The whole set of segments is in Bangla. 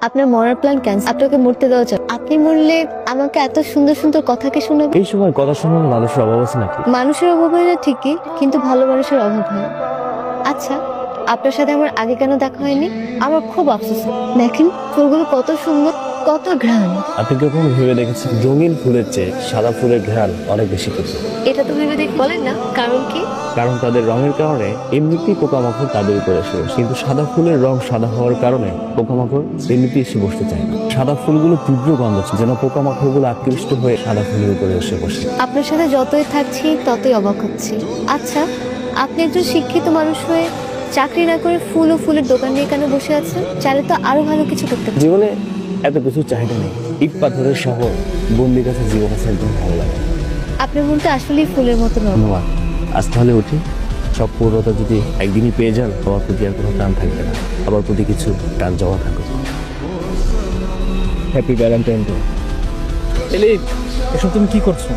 আপনার মরার প্ল্যান ক্যান্সেল। আপনাকে মরতে দেওয়া যাবে। আপনি মরলে আমাকে এত সুন্দর সুন্দর কথা কে শোনাবে? এই সময় কথা শোনার মানুষের অভাব আছে নাকি? মানুষের অভাব হয় না ঠিকই, কিন্তু ভালো মানুষের অভাব হয়। আচ্ছা, আপনার সাথে আমার আগে কেন দেখা হয়নি? আমার খুব আফসোস। দেখেন ফুলগুলো কত সুন্দর, কত ঘ্রাণ। আপনি কখন ভেবে দেখেছেন রঙিন ফুলের চেয়ে সাদা ফুলের ঘ্রাণ অনেক বেশি কিছু? এটা তো ভেবে দেখ বলেন না, কারণ কি? কারণ তাদের রঙের কারণে এমনিতেই পোকামাকড় তাদের উপরে এসে বসে। কিন্তু সাদা ফুলের রং সাদা হওয়ার কারণে পোকামাকড় এমনিতেই এসে বসতে চায় না। সাদা ফুলগুলো তীব্র গন্ধ যেন পোকামাকড়গুলো আকৃষ্ট হয়ে সাদা ফুলের উপরে এসে বসে। আপনার সাথে যতই থাকছি ততই অবাক হচ্ছি। আচ্ছা, আপনি একজন শিক্ষিত মানুষ হয়ে চাকরি না করে ফুল ও ফুলের দোকান নিয়ে কেন বসে আছেন? চাইলে তো আরো ভালো কিছু করতে পারেন। জীবনে এত কিছু চাহিদা নেই। ইট পাথরের শহর, বন্দির কাছে জীবন আছে একদম ভালো লাগে। আপনার মনটা আসলেই ফুলের মতো নরম। ধন্যবাদ। আজ তাহলে উঠি। সব পূর্ণতা যদি একদিনই পেয়ে যান, আমার প্রতি আর কোনো টান থাকবে না। আমার প্রতি কিছু টান জমা থাকবে। Happy Valentine day. এলি, এসব তুমি কি করছো?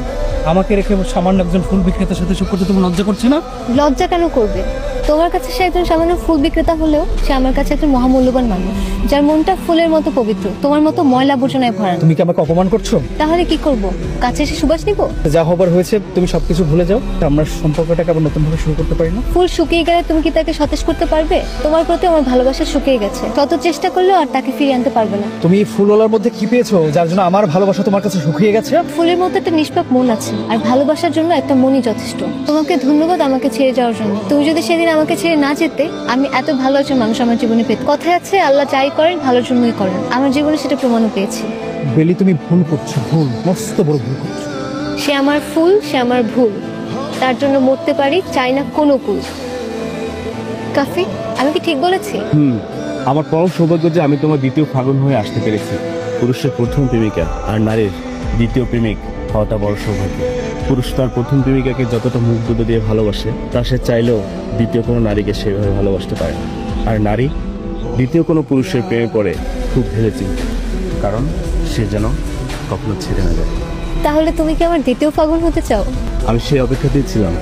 আমাকে রেখে সামান্য একজন ফুল বিক্রেতার সাথে এসব করতে তোমার লজ্জা করছে না? লজ্জা কেন করবে? তোমার কাছে সে একজন সামান্য ফুল বিক্রেতা হলেও সে আমার কাছে একজন মহামূল্যবান মানুষ, যার মনটা ফুলের মতো পবিত্র, তোমার মতো ময়লা আবর্জনায় ভরা। তুমি কি আমাকে অপমান করছো? তাহলে কি করব? কাছে এসে সুবাস নিব? যা হবার হয়েছে, তুমি সবকিছু ভুলে যাও। আমরা সম্পর্কটাকে আবার নতুন ভাবে শুরু করতে পারি না? ফুল শুকিয়ে গেলে তুমি কি তাকে সতেজ করতে পারবে? তোমার প্রতি আমার ভালোবাসা শুকিয়ে গেছে, কত চেষ্টা করলেও আর তাকে ফিরিয়ে আনতে পারবে না। তুমি এই ফুলওয়ালার মধ্যে কি পেয়েছো যার জন্য আমার ভালোবাসা তোমার কাছে শুকিয়ে গেছে? ফুলের মতো একটা নিষ্পাপ মন আছে, আর ভালোবাসার জন্য একটা মনই যথেষ্ট। তোমাকে ধন্যবাদ আমাকে ছেড়ে যাওয়ার জন্য। তুমি যদি সেদিন আমাকে ছেড়ে না যেতে, আমি এত ভালো একজন মানুষ আমার জীবনে পেতে। কথায় আছে, আল্লাহ যাই করেন ভালোর জন্যই করেন। আমার জীবনে সেটা প্রমাণও পেয়েছি। বেলি, তুমি ভুল করছো, ভুল, মস্ত বড় ভুল করছো। সে আমার ফুল, সে আমার ভুল, তার জন্য মরতে পারি, চাই না কোনো কুল। কাফি, আমি কি ঠিক বলেছি? আমার পরম সৌভাগ্য যে আমি তোমার দ্বিতীয় ফাগুন হয়ে আসতে পেরেছি। পুরুষের প্রথম প্রেমিকা আর নারীর দ্বিতীয় প্রেমিক হওয়াটা বড় সৌভাগ্য। পুরুষ তার প্রথম প্রেমিকাকে যতটা মুখ দুটো দিয়ে ভালোবাসে, তা সে চাইলেও দ্বিতীয় কোনো নারীকে সেভাবে ভালোবাসতে পারে না। আর নারী দ্বিতীয় কোনো পুরুষের প্রেমে পড়ে খুব ভেবে চিন্তে, কারণ সে যেন কখনো ছেড়ে না যায়। তাহলে তুমি কি আমার দ্বিতীয় ফাগুন হতে চাও? আমি সেই অপেক্ষাতেই ছিলাম